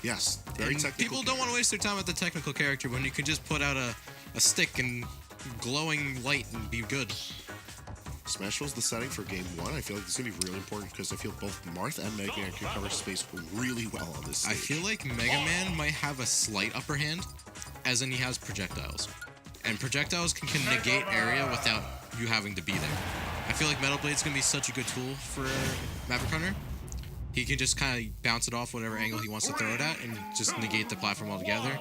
Yes, very technical. People don't want to waste their time with the technical character when you can just put out a stick and glowing light and be good. Smashville's the setting for game 1. I feel like this is going to be really important because I feel both Marth and Mega Man can cover space really well on this stage. I feel like Mega Man might have a slight upper hand, as in he has projectiles. And projectiles can negate area without you having to be there. I feel like Metal Blade's going to be such a good tool for Maverick Hunter. He can just kind of bounce it off whatever angle he wants to throw it at and just negate the platform altogether.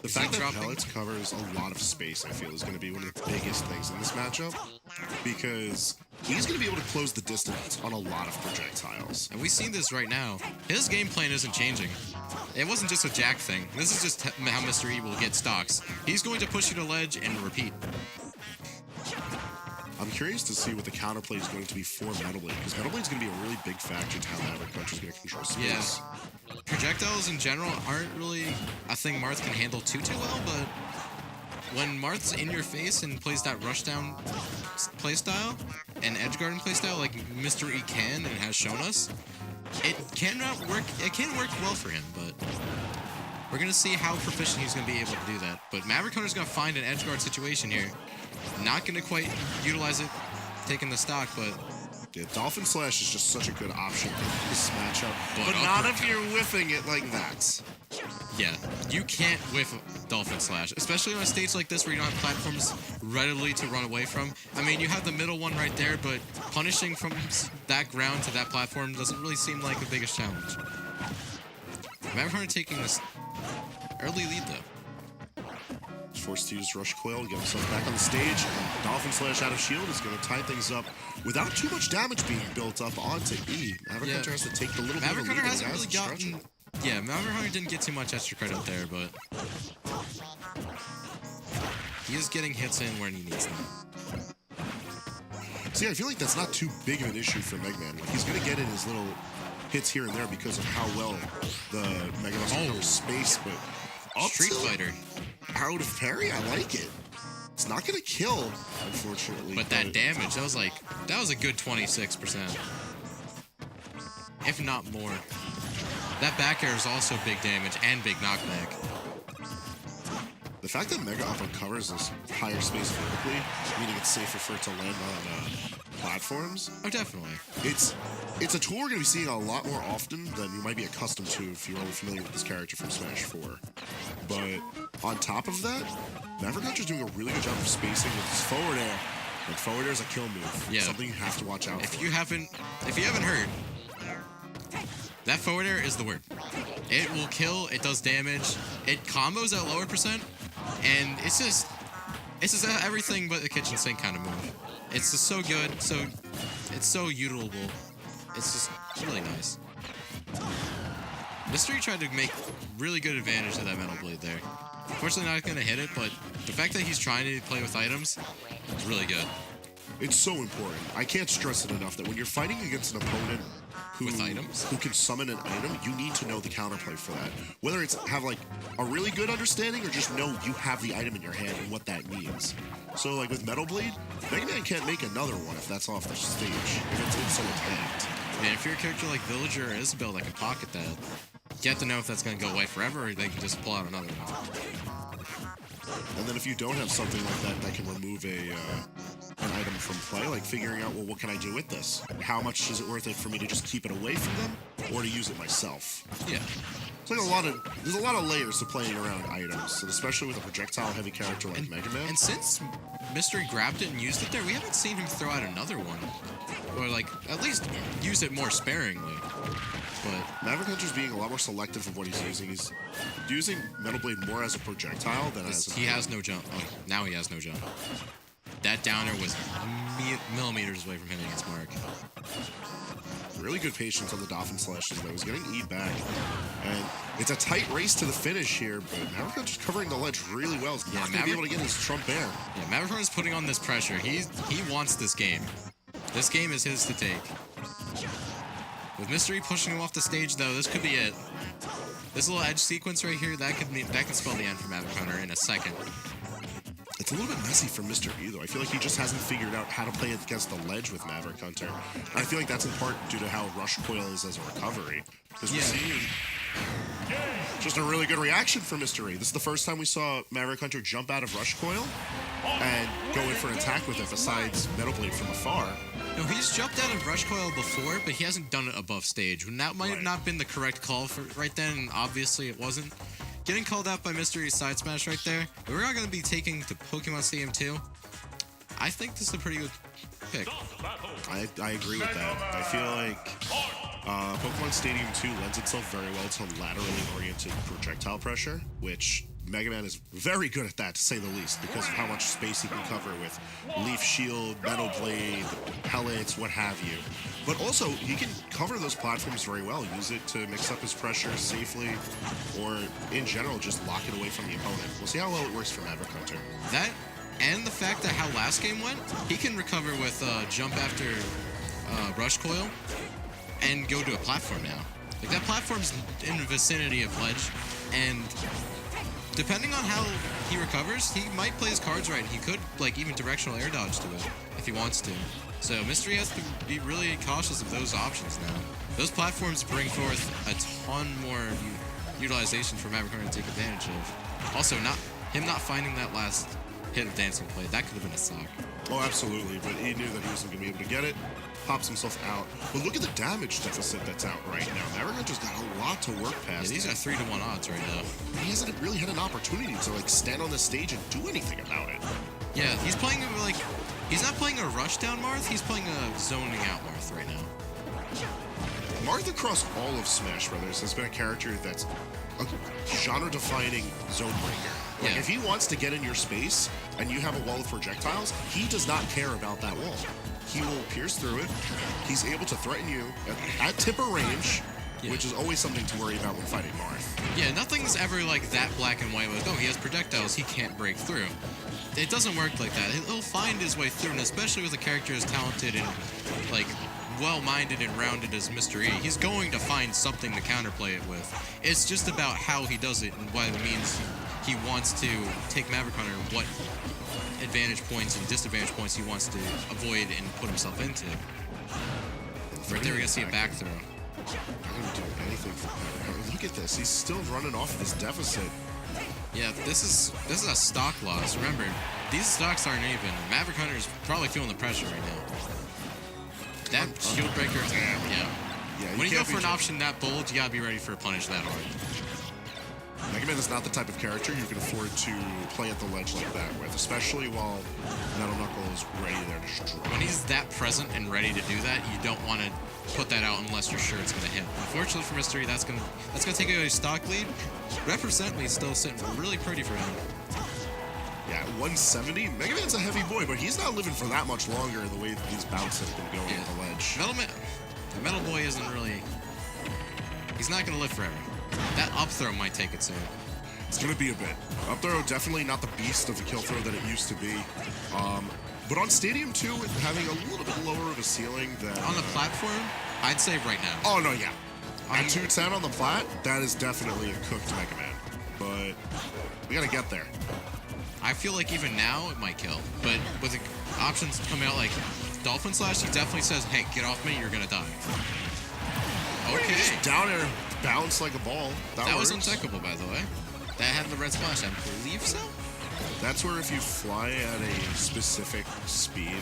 The fact that Pellets covers a lot of space, I feel, is going to be one of the biggest things in this matchup, because he's going to be able to close the distance on a lot of projectiles. And we've seen this right now. His game plan isn't changing. It wasn't just a jack thing. This is just how Mr. E will get stocks. He's going to push you to ledge and repeat. I'm curious to see what the counterplay is going to be for Metal Blade, because Metal Blade's going to be a really big factor to how Maverick Hunter's going to control space. Yeah. Projectiles in general aren't really a thing Marth can handle too well, but when Marth's in your face and plays that rushdown playstyle and edgeguarding playstyle like Mr. E can and has shown us, it can work well for him, but we're going to see how proficient he's going to be able to do that. But Maverick Hunter's going to find an edgeguard situation here. Not going to quite utilize it, taking the stock, but... Yeah, Dolphin Slash is just such a good option in this matchup, but not if you're whiffing it like that. Yeah, you can't whiff Dolphin Slash, especially on a stage like this where you don't have platforms readily to run away from. I mean, you have the middle one right there, but punishing from that ground to that platform doesn't really seem like the biggest challenge. Maverick Hunter taking this early lead, though. Forced to use Rush Coil to get himself back on the stage. And Dolphin Slash out of shield is going to tie things up without too much damage being built up onto E. Maverick Hunter has to take the little Maverick bit of Hunter lead hasn't really gotten... Yeah, Maverick Hunter didn't get too much extra credit there, but... he is getting hits in where he needs them. See, I feel like that's not too big of an issue for Mega Man. Like, he's going to get in his little hits here and there because of how well the Mega Man covers space, but... Street Fighter. Out of parry, I like it. It's not gonna kill, unfortunately. But that damage, that was a good 26%. If not more. That back air is also big damage and big knockback. The fact that Mega Upper covers this higher space vertically, meaning it's safer for it to land on platforms. Oh, definitely. It's a tool we're going to be seeing a lot more often than you might be accustomed to if you're only familiar with this character from Smash 4. But on top of that, Maverick Hunter's doing a really good job of spacing with his forward air. And forward air is a kill move. Yeah. Something you have to watch out for. If you haven't heard, that forward air is the word. It will kill, it does damage, it combos at lower percent, and it's just everything but a kitchen sink kind of move. It's just so good, it's so utilable. It's just really nice. Mystery tried to make really good advantage of that Metal Blade there. Unfortunately not going to hit it, but the fact that he's trying to play with items is really good. It's so important. I can't stress it enough that when you're fighting against an opponent who can summon an item, you need to know the counterplay for that. Whether it's have like a really good understanding or just know you have the item in your hand and what that means. So like with Metal Blade, Mega Man can't make another one if that's off the stage, if it's instant attacked. Man, if you're a character like Villager or Isabelle that can pocket that, you have to know if that's going to go away forever or they can just pull out another one. And then if you don't have something like that that can remove an item from play, like figuring out, well, what can I do with this? How much is it worth it for me to just keep it away from them or to use it myself? Yeah. It's like there's a lot of layers to playing around items, and especially with a projectile-heavy character like Mega Man. And since Mystery grabbed it and used it there, we haven't seen him throw out another one. Or, like, at least use it more sparingly. But Maverick Hunter's being a lot more selective of what he's using. He's using Metal Blade more as a projectile than as he has no jump. Oh, now he has no jump. That downer was millimeters away from hitting its mark. Really good patience on the Dolphin Slashes, though. He's getting E back. And it's a tight race to the finish here, but Maverick Hunter's covering the ledge really well. He's not going to be able to get his Trump air. Yeah, Maverick Hunter's putting on this pressure. He wants this game. This game is his to take. With Mystery pushing him off the stage, though, this could be it. This little edge sequence right here, that can spell the end for Maverick Hunter in a second. It's a little bit messy for Mr. E, though. I feel like he just hasn't figured out how to play against the ledge with Maverick Hunter. And I feel like that's in part due to how Rush Coil is as a recovery. Because we're seeing Just a really good reaction from Mr. E. This is the first time we saw Maverick Hunter jump out of Rush Coil and go in for an attack with it besides Metal Blade from afar. No, he's jumped out of Rush Coil before, but he hasn't done it above stage. And that might have not been the correct call for right then, and obviously it wasn't. Getting called out by Mr. E's side smash right there. But we're not going to be taking to Pokemon Stadium 2. I think this is a pretty good pick. I agree with that. I feel like Pokemon Stadium 2 lends itself very well to laterally oriented projectile pressure, which Mega Man is very good at that, to say the least, because of how much space he can cover with Leaf Shield, Metal Blade, Helix, what have you. But also, he can cover those platforms very well, use it to mix up his pressure safely, or in general, just lock it away from the opponent. We'll see how well it works for Maverick Hunter. That, and the fact that how last game went, he can recover with jump after Rush Coil and go to a platform now. Like, that platform's in the vicinity of ledge, and depending on how he recovers, he might play his cards right. He could, like, even directional air dodge to it if he wants to. So Mystery has to be really cautious of those options now. Those platforms bring forth a ton more utilization for Maverick Hunter to take advantage of. Also, him not finding that last hit of dancing play, that could have been a sock. Oh, absolutely, but he knew that he wasn't going to be able to get it. Pops himself out. But look at the damage deficit that's out right now. Maverick Hunter's got a lot to work past. Yeah, these are 3-to-1 odds right now. He hasn't really had an opportunity to, like, stand on the stage and do anything about it. Yeah, he's playing, like, he's not playing a rush down Marth, he's playing a zoning out Marth right now. Marth across all of Smash Brothers has been a character that's a genre-defining zone breaker. Like, Yeah. if he wants to get in your space and you have a wall of projectiles, he does not care about that wall. He will pierce through it. He's able to threaten you at tipper range, which is always something to worry about when fighting Marth. Yeah, nothing's ever like that black and white with, oh, he has projectiles, he can't break through. It doesn't work like that. He'll find his way through, and especially with a character as talented and, like, well-minded and rounded as Mr. E, he's going to find something to counterplay it with. It's just about how he does it and what it means he wants to take Maverick Hunter and what advantage points and disadvantage points he wants to avoid and put himself into. Right there, we're gonna see a back throw. Not gonna do anything for Maverick. Look at this. He's still running off of his deficit. Yeah, this is a stock loss. Remember, these stocks aren't even. Maverick Hunter's probably feeling the pressure right now. That shield breaker, yeah. When you go for an option that bold, you gotta be ready for a punish that hard. Mega Man is not the type of character you can afford to play at the ledge like that with, especially while Metal Knuckle is ready there to strike. When he's that present and ready to do that, you don't want to put that out unless you're sure it's going to hit. Unfortunately for Mystery, that's gonna take a stock lead. Represently is still sitting really pretty for him. Yeah, 170. Mega Man's a heavy boy, but he's not living for that much longer the way these bouts have been going at the ledge. The Metal Boy isn't really. He's not going to live forever. That up throw might take it soon. It's going to be a bit. Up throw, definitely not the beast of the kill throw that it used to be. But on Stadium 2, having a little bit lower of a ceiling than... On the platform, I'd say right now. Oh, no, yeah. At 210 on the plat, that is definitely a cooked Mega Man. But we got to get there. I feel like even now, it might kill. But with the options coming out like Dolphin Slash, he definitely says, hey, get off me, you're going to die. Okay. Just down air, bounce like a ball. That was untechable, by the way. That had the red splash, I believe so? That's where if you fly at a specific speed,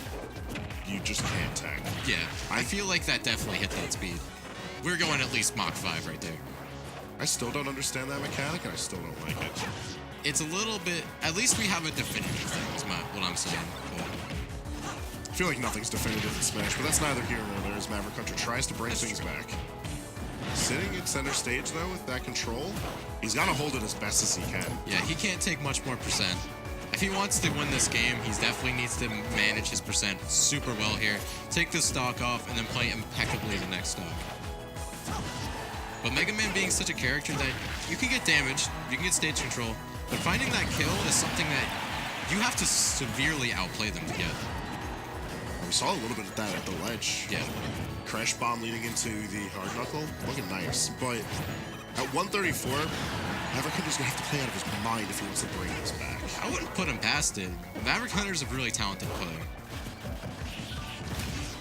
you just can't tech. Yeah, I feel like that definitely hit that speed. We're going at least Mach 5 right there. I still don't understand that mechanic, and I still don't like it. It's a little bit... At least we have a definitive thing, is what I'm saying. But I feel like nothing's definitive in Smash, but that's neither here nor there as Maverick Hunter tries to bring things back. Sitting at center stage, though, with that control, he's got to hold it as best as he can. Yeah, he can't take much more percent. If he wants to win this game, he definitely needs to manage his percent super well here. Take this stock off, and then play impeccably the next stock. But Mega Man being such a character that you can get damaged, you can get stage control, but finding that kill is something that you have to severely outplay them to get. We saw a little bit of that at the ledge. Yeah. Crash bomb leading into the hard knuckle, looking nice. But at 134, Maverick Hunter's gonna have to play out of his mind if he wants to bring this back. I wouldn't put him past it. Maverick Hunter's a really talented player.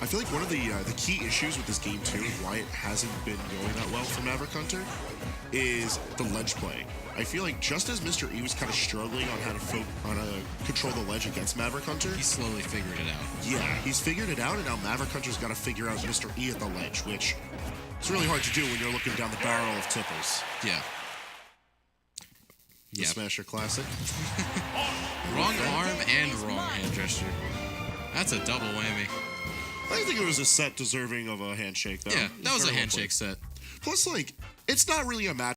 I feel like one of the key issues with this game too, and why it hasn't been going that well for Maverick Hunter, is the ledge play. I feel like just as Mr. E was kind of struggling on how to control the ledge against Maverick Hunter, He slowly figured it out. yeah, he's figured it out, and now Maverick Hunter's got to figure out Mr. E at the ledge, which is really hard to do when you're looking down the barrel of tipples. Yeah. The Smasher Classic. Wrong arm and wrong hand gesture. That's a double whammy. I think it was a set deserving of a handshake, though. Yeah, that was a Very well handshake played. set. Plus, like, it's not really a match